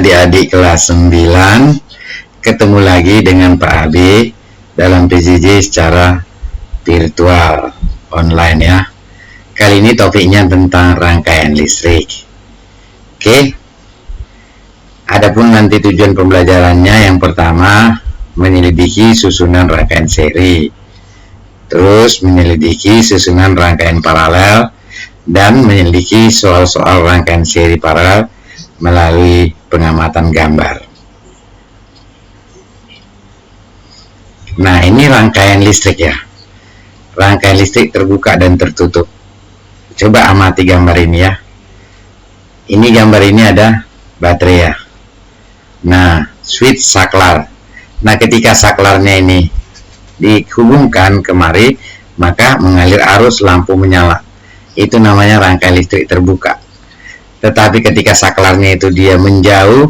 adik-adik kelas 9, ketemu lagi dengan Pak Abi dalam PJJ secara virtual online ya. Kali ini topiknya tentang rangkaian listrik. Oke. Adapun nanti tujuan pembelajarannya yang pertama menyelidiki susunan rangkaian seri, terus menyelidiki susunan rangkaian paralel, dan menyelidiki soal-soal rangkaian seri paralel melalui pengamatan gambar. Nah, ini rangkaian listrik ya. Rangkaian listrik terbuka dan tertutup. Coba amati gambar ini ya. Ini gambar ini ada baterai ya. Nah, switch saklar. Nah, ketika saklarnya ini dihubungkan kemari, maka mengalir arus lampu menyala. Itu namanya rangkaian listrik terbuka. Tetapi ketika saklarnya itu dia menjauh,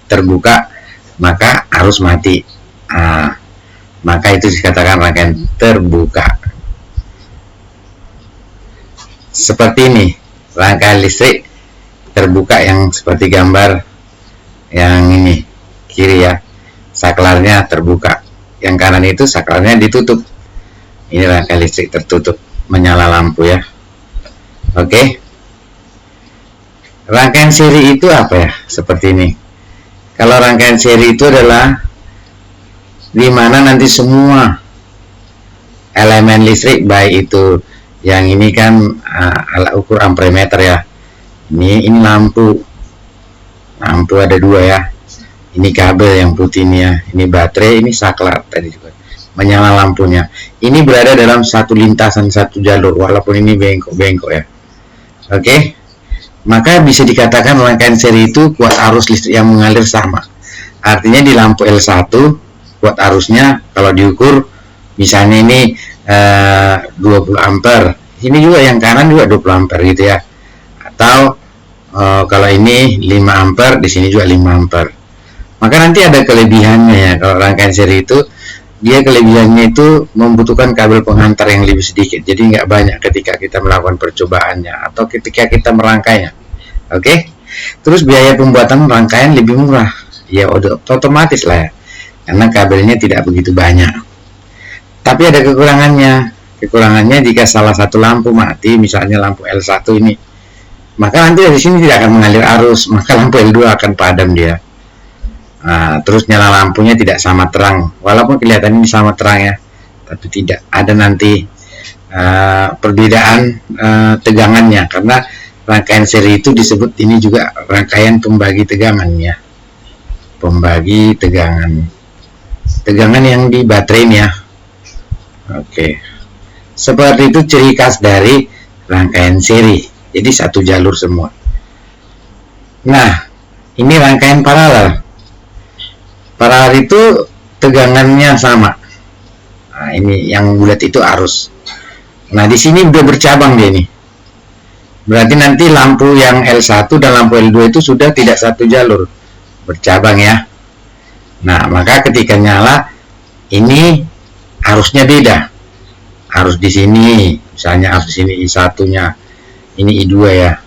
terbuka, maka arus mati. Nah, maka itu dikatakan rangkaian terbuka. Seperti ini, rangkaian listrik terbuka yang seperti gambar yang ini, kiri ya, saklarnya terbuka. Yang kanan itu saklarnya ditutup. Ini rangkaian listrik tertutup, menyala lampu ya. Oke. Rangkaian seri itu apa ya? Seperti ini. Kalau rangkaian seri itu adalah di mana nanti semua elemen listrik, baik itu yang ini kan alat ukur ampermeter ya. Ini lampu ada dua ya. Ini kabel yang putih ini ya. Ini baterai, ini saklar tadi juga. Menyala lampunya. Ini berada dalam satu lintasan, satu jalur, walaupun ini bengkok-bengkok ya. Oke. Maka bisa dikatakan rangkaian seri itu kuat arus listrik yang mengalir sama. Artinya di lampu L1 kuat arusnya kalau diukur misalnya ini 20 ampere. Ini juga yang kanan juga 20 ampere gitu ya. Atau kalau ini 5 ampere, di sini juga 5 ampere. Maka nanti ada kelebihannya ya. Kalau rangkaian seri itu dia kelebihannya itu membutuhkan kabel penghantar yang lebih sedikit, jadi nggak banyak ketika kita melakukan percobaannya atau ketika kita merangkainya. Oke. Terus biaya pembuatan rangkaian lebih murah, ya otomatis lah ya, karena kabelnya tidak begitu banyak. Tapi ada kekurangannya jika salah satu lampu mati, misalnya lampu L1 ini, maka nanti dari sini tidak akan mengalir arus, maka lampu L2 akan padam dia. Nah, terus nyala lampunya tidak sama terang, walaupun kelihatannya sama terang ya, tapi tidak ada nanti perbedaan tegangannya, karena rangkaian seri itu disebut ini juga rangkaian pembagi tegangan ya, pembagi tegangan yang di baterai ini ya. Oke, seperti itu ciri khas dari rangkaian seri, jadi satu jalur semua. Nah, ini rangkaian paralel. Paralel itu tegangannya sama. Nah, ini yang bulat itu arus. Nah, di sini udah bercabang dia nih. Berarti nanti lampu yang L1 dan lampu L2 itu sudah tidak satu jalur, bercabang ya. Nah, maka ketika nyala ini arusnya beda. Arus di sini, misalnya arus di sini I1-nya, ini I2 ya.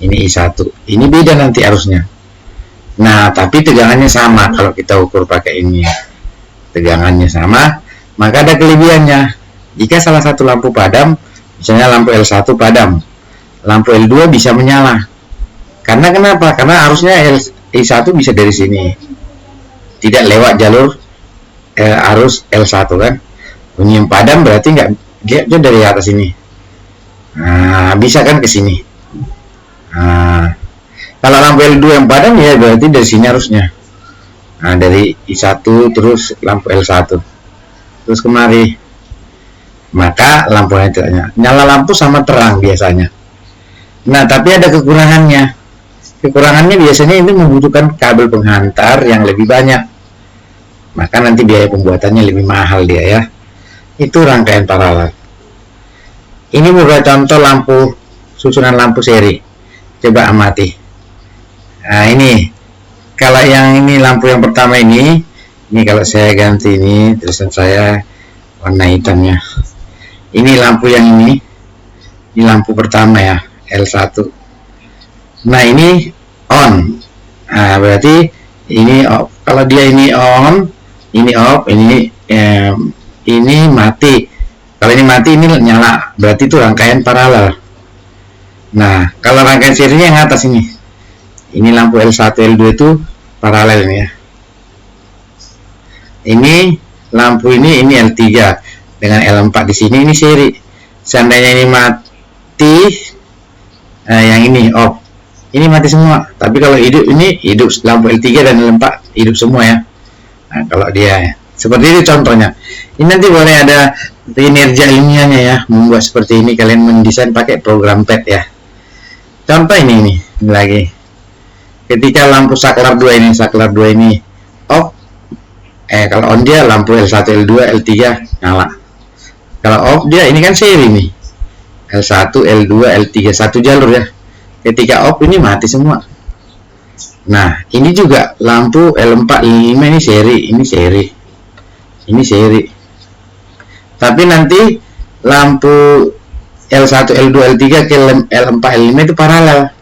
Ini I1. Ini beda nanti arusnya. Nah, tapi tegangannya sama. Kalau kita ukur pakai ini, tegangannya sama, maka ada kelebihannya. Jika salah satu lampu padam, misalnya lampu L1 padam, lampu L2 bisa menyala. Karena kenapa? Karena arusnya I1 bisa dari sini, tidak lewat jalur arus L1 kan. Bunyi yang padam berarti nggak, dia dari atas ini. Nah, bisa kan ke sini. Nah, kalau lampu L2 yang padam ya berarti dari sini arusnya. Nah, dari I1 terus lampu L1 terus kemari. Maka lampunya tidak nyala lampu sama terang biasanya. Nah, tapi ada kekurangannya. Kekurangannya biasanya ini membutuhkan kabel penghantar yang lebih banyak. Maka nanti biaya pembuatannya lebih mahal dia ya. Itu rangkaian paralel. Ini beberapa contoh lampu, susunan lampu seri. Coba amati. Nah, ini kalau yang ini lampu yang pertama ini kalau saya ganti ini tulisan saya warna hitamnya. Ini lampu yang ini lampu pertama ya, L1. Nah, ini on. Nah, berarti ini off. Kalau dia ini on, ini off, ini mati. Kalau ini mati, ini nyala. Berarti itu rangkaian paralel. Nah, kalau rangkaian serinya yang atas ini. Ini lampu L1, L2 itu paralel ini ya. Ini lampu ini L3 dengan L4 di sini, ini seri. Seandainya ini mati, yang ini off. Ini mati semua. Tapi kalau hidup, ini hidup, lampu L3 dan L4 hidup semua ya. Nah, kalau dia seperti itu contohnya. Ini nanti boleh ada kinerja ilmiahnya ya, membuat seperti ini. Kalian mendesain pakai program PET ya. Contoh ini lagi. Ketika lampu saklar 2 ini off, kalau on dia lampu L1, L2, L3 nyala. Kalau off dia ini kan seri nih. L1, L2, L3 satu jalur ya. Ketika off ini mati semua. Nah, ini juga lampu L4, L5 ini seri. Ini seri. Tapi nanti lampu L1, L2, L3 ke L4, L5 itu paralel.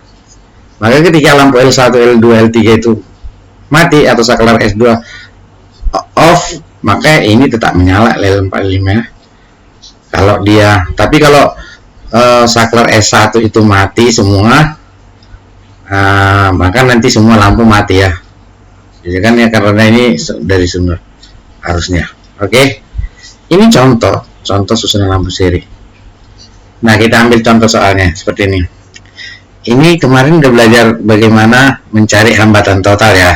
Maka ketika lampu L1, L2, L3 itu mati atau saklar S2 off, maka ini tetap menyala L4, L5 ya. Kalau dia, tapi kalau saklar S1 itu mati semua, maka nanti semua lampu mati ya. Jadi kan ya, karena ini dari sumber harusnya. Oke. Ini contoh susunan lampu seri. Nah, kita ambil contoh soalnya seperti ini. Ini kemarin udah belajar bagaimana mencari hambatan total ya.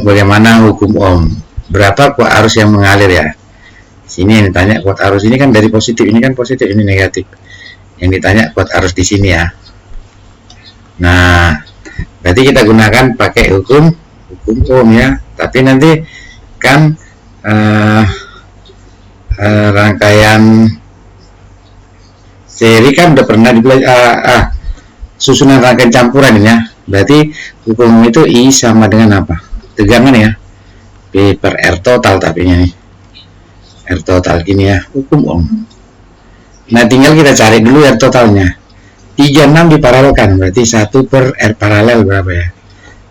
Bagaimana hukum Ohm. Berapa kuat arus yang mengalir ya. Sini yang ditanya kuat arus ini kan dari positif, ini kan positif, ini negatif. Yang ditanya kuat arus di sini ya. Nah, berarti kita gunakan pakai hukum Ohm ya. Tapi nanti kan rangkaian seri kan udah pernah dibelajar. Susunan rangkaian campuran ini ya. Berarti hukum itu I sama dengan apa? Tegangan ya. P per R total tapi nih. R total gini ya, hukum Ohm. Nah, tinggal kita cari dulu R totalnya. 36 diparalelkan, berarti 1 per R paralel berapa ya?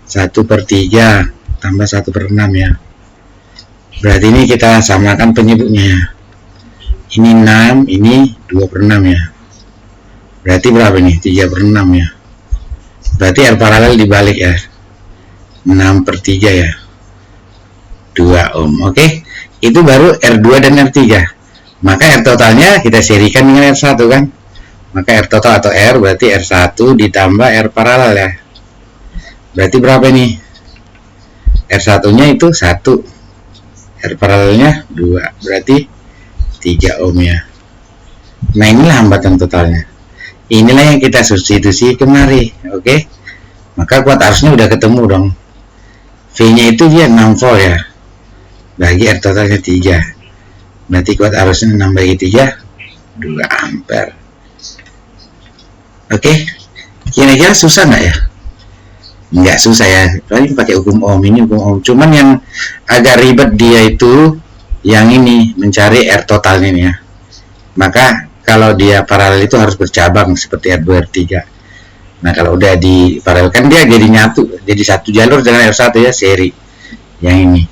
1 per 3 tambah 1 per 6 ya. Berarti ini kita samakan penyebutnya. Ini 6, ini 2 per 6 ya. Berarti berapa nih? 3 per 6 ya. Berarti R paralel dibalik ya. 6 per 3 ya. 2 ohm. Oke. Itu baru R2 dan R3. Maka R totalnya kita serikan dengan R1 kan. Maka R total atau R berarti R1 ditambah R paralel ya. Berarti berapa nih? R1 nya itu 1. R paralelnya 2. Berarti 3 ohm ya. Nah, inilah hambatan totalnya. Inilah yang kita substitusi kemari. Oke. Maka kuat arusnya udah ketemu dong. V nya itu dia 6 volt ya. Bagi R totalnya 3. Berarti kuat arusnya 6 bagi 3 2 ampere. Oke. Kira-kira susah nggak ya? Nggak susah ya. Paling pakai hukum Ohm, ini hukum Ohm. Cuman yang agak ribet dia itu yang ini, mencari R totalnya nih ya. Maka kalau dia paralel itu harus bercabang seperti R2, R3. Nah, kalau udah diparalelkan dia jadi nyatu, jadi satu jalur dengan R1 ya, seri. Yang ini.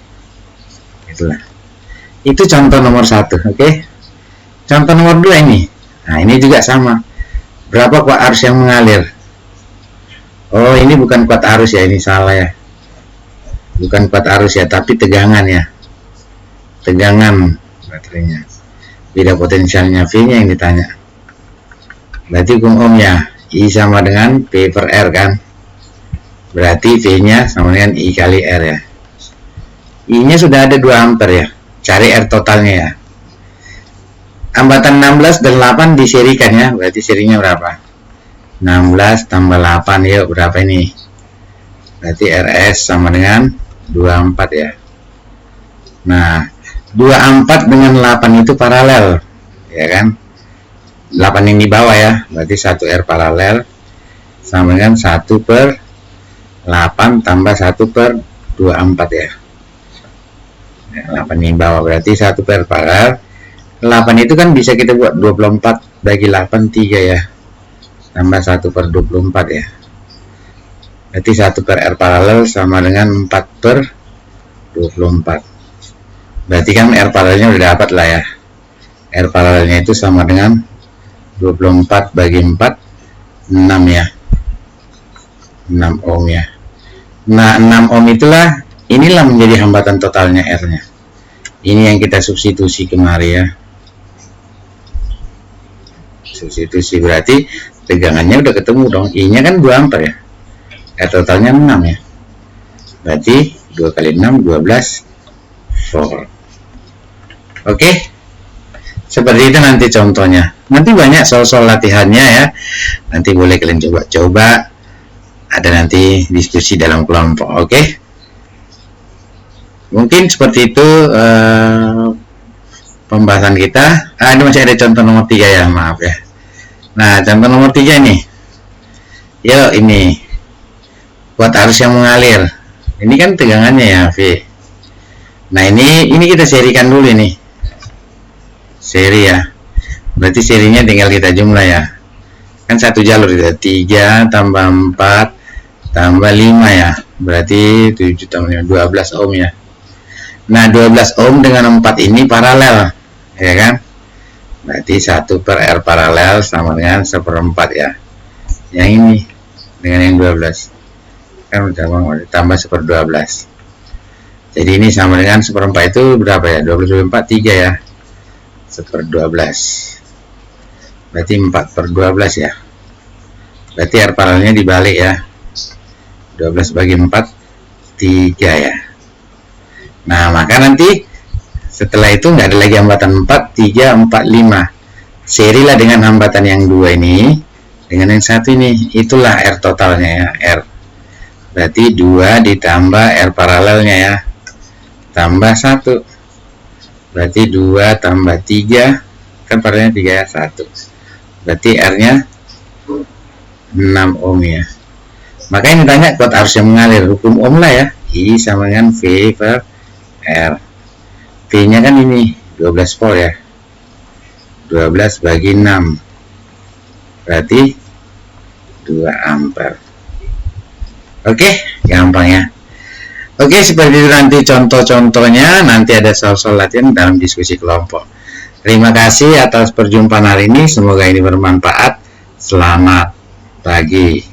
Itulah. Itu contoh nomor 1, oke? Contoh nomor 2 ini. Nah, ini juga sama. Berapa kuat arus yang mengalir? Oh, ini bukan kuat arus ya, ini salah ya. Bukan kuat arus ya, tapi tegangan ya. Tegangan baterainya. Beda potensialnya, V-nya yang ditanya. Berarti hukum Ohm ya, I sama dengan P per R kan. Berarti V-nya sama dengan I kali R ya. I-nya sudah ada 2 ampere ya. Cari R totalnya ya. Hambatan 16 dan 8 diserikan ya. Berarti serinya berapa? 16 tambah 8 ya, berapa ini? Berarti RS sama dengan 24 ya. Nah, 24 dengan 8 itu paralel ya kan. 8 yang di bawah ya, berarti 1 R paralel sama dengan 1 per 8 tambah 1 per 24 ya. 8 yang di bawah berarti 1 per paralel. 8 itu kan bisa kita buat 24 bagi 8 3 ya, tambah 1 per 24 ya. Berarti 1 per R paralel sama dengan 4 per 24. Berarti kan R paralelnya udah dapat lah ya. R paralelnya itu sama dengan 24 bagi 4, 6 ya. 6 ohm ya. Nah, 6 ohm inilah menjadi hambatan totalnya R-nya. Ini yang kita substitusi kemari ya. Substitusi berarti tegangannya udah ketemu dong. I-nya kan 2 ampere ya. R totalnya 6 ya. Berarti 2 kali 6, 12 volt. Oke. Seperti itu nanti contohnya. Nanti banyak soal-soal latihannya ya. Nanti boleh kalian coba-coba. Ada nanti diskusi dalam kelompok. Oke. Mungkin seperti itu pembahasan kita. Ini masih ada contoh nomor 3 ya, maaf ya. Nah, contoh nomor 3 nih. Yuk, ini buat arus yang mengalir. Ini kan tegangannya ya, V. Nah, ini kita serikan dulu ini. Seri ya. Berarti serinya tinggal kita jumlah ya. Kan satu jalur itu 3 tambah 4 tambah 5 ya. Berarti 7 tambah 5, 12 ohm ya. Nah, 12 ohm dengan 4 ini paralel, ya kan? Berarti 1 per R paralel sama dengan 1/4 ya. Yang ini dengan yang 12 kan udah tambah 1/12. Jadi ini sama dengan 1/4 itu berapa ya? 12 kali 4, 3 ya. 1/12. Berarti 4/12 ya. Berarti R paralelnya dibalik ya. 12 bagi 4, 3 ya. Nah, maka nanti setelah itu nggak ada lagi hambatan 4, 3, 4, 5. Serilah dengan hambatan yang 2 ini dengan yang 1 ini. Itulah R totalnya ya, R. Berarti 2 ditambah R paralelnya ya. Tambah 1. Berarti 2 tambah 3. Kan paralelnya 3 ya, 1. Berarti R-nya 6 ohm ya. Makanya ditanya kuat arus yang mengalir. Hukum ohm lah ya. I sama dengan V per R. V-nya kan ini 12 volt ya. 12 bagi 6. Berarti 2 ampere. Oke, gampang ya. Oke, seperti itu nanti contoh-contohnya. Nanti ada soal-soal latihan dalam diskusi kelompok. Terima kasih atas perjumpaan hari ini. Semoga ini bermanfaat. Selamat pagi.